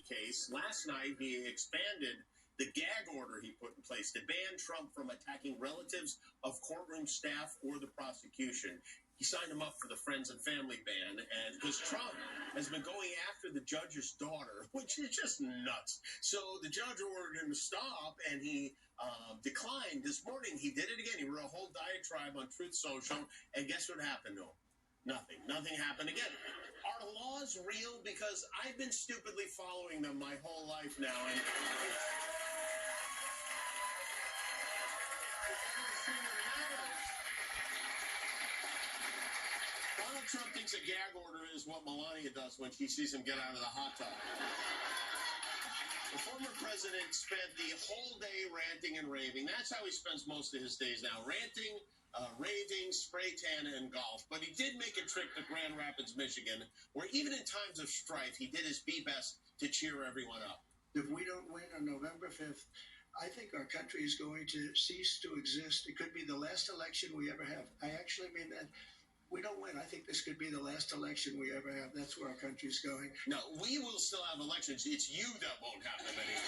case, last night he expanded the gag order he put in place to ban Trump from attacking relatives of courtroom staff or the prosecution. He signed him up for the friends and family ban, and because Trump has been going after the judge's daughter, which is just nuts. So the judge ordered him to stop, and he declined. This morning, he did it again. He wrote a whole diatribe on Truth Social, and guess what happened to him? Nothing. Nothing happened again. Are laws real? Because I've been stupidly following them my whole life now, and Donald Trump thinks a gag order is what Melania does when she sees him get out of the hot tub. The former president spent the whole day ranting and raving. That's how he spends most of his days now, ranting, raving, spray tan, and golf. But he did make a trip to Grand Rapids, Michigan, where even in times of strife, he did his best to cheer everyone up. If we don't win on November 5th, I think our country is going to cease to exist. It could be the last election we ever have. I actually mean that. We don't win. I think this could be the last election we ever have. That's where our country's going. No, we will still have elections. It's you that won't have them anymore.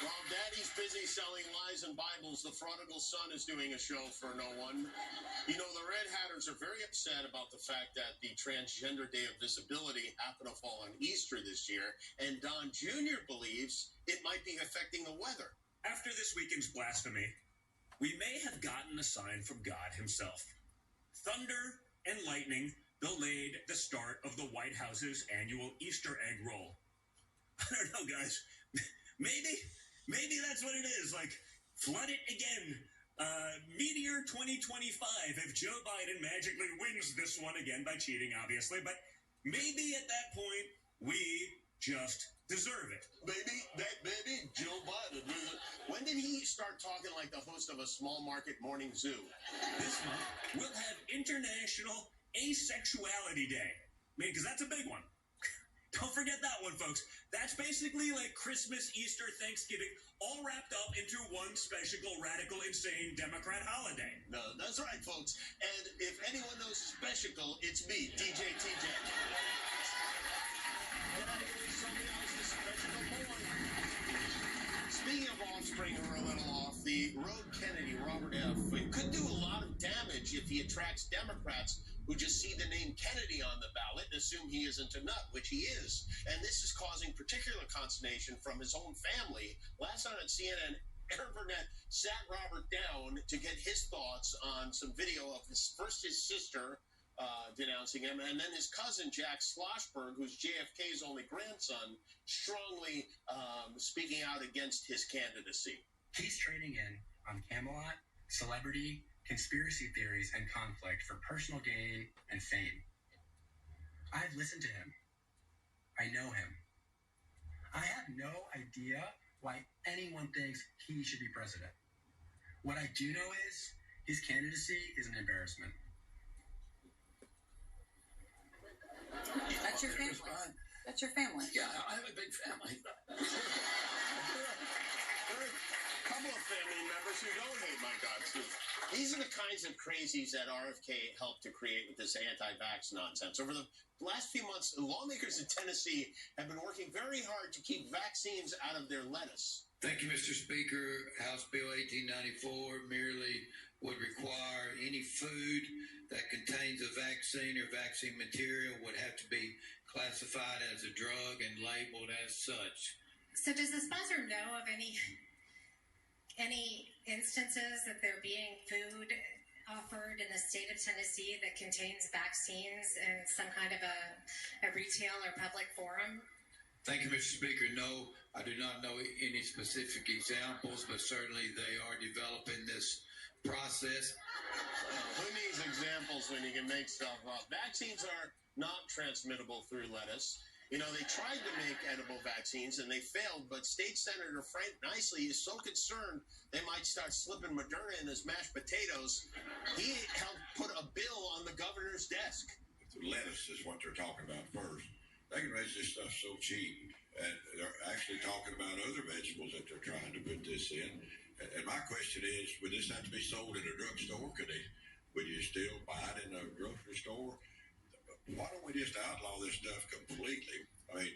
While Daddy's busy selling lies and Bibles, the prodigal son is doing a show for no one. You know, the Red Hatters are very upset about the fact that the Transgender Day of Visibility happened to fall on Easter this year, and Don Jr. believes it might be affecting the weather. After this weekend's blasphemy, we may have gotten a sign from God himself. Thunder and lightning delayed the start of the White House's annual Easter egg roll. I don't know, guys. Maybe that's what it is. Like, flood it again. Meteor 2025 if Joe Biden magically wins this one again by cheating, obviously. But maybe at that point, we just deserve it. Baby, Joe Biden. When did he start talking like the host of a small market morning zoo? This month, we'll have International Asexuality Day. I mean, because that's a big one. Don't forget that one, folks. That's basically like Christmas, Easter, Thanksgiving, all wrapped up into one special, radical, insane Democrat holiday. No, that's right, folks. And if anyone knows special, it's me, DJ TJ. Speaking of offspring who are a little off, the road Kennedy, Robert F., could do a lot of damage if he attracts Democrats who just see the name Kennedy on the ballot and assume he isn't a nut, which he is. And this is causing particular consternation from his own family. Last night on CNN, Aaron Burnett sat Robert down to get his thoughts on some video of his sister denouncing him, and then his cousin, Jack Schlossberg, who's JFK's only grandson, strongly speaking out against his candidacy. He's trading in on Camelot, celebrity, conspiracy theories, and conflict for personal gain and fame. I've listened to him. I know him. I have no idea why anyone thinks he should be president. What I do know is his candidacy is an embarrassment. That's your family. That's your family. Yeah, I have a big family. There are a couple of family members who don't hate my guts. These are the kinds of crazies that RFK helped to create with this anti-vax nonsense. Over the last few months, lawmakers in Tennessee have been working very hard to keep vaccines out of their lettuce. Thank you, Mr. Speaker. House Bill 1894 merely would require any food that contains a vaccine or vaccine material would have to be classified as a drug and labeled as such. So does the sponsor know of any instances that there being food offered in the state of Tennessee that contains vaccines in some kind of a retail or public forum? Thank you, Mr. Speaker. No, I do not know any specific examples, but certainly they are developing this process. Who needs examples when you can make stuff up? Vaccines are not transmittable through lettuce. You know, they tried to make edible vaccines and they failed, but State Senator Frank Nicely is so concerned they might start slipping Moderna in his mashed potatoes, he helped put a bill on the governor's desk. Lettuce is what they're talking about first. They can raise this stuff so cheap, and they're actually talking about other vegetables that they're trying to put this in. And my question is, would this have to be sold at a drugstore? Could they Would you still buy it in a grocery store? Why don't we just outlaw this stuff completely? I mean,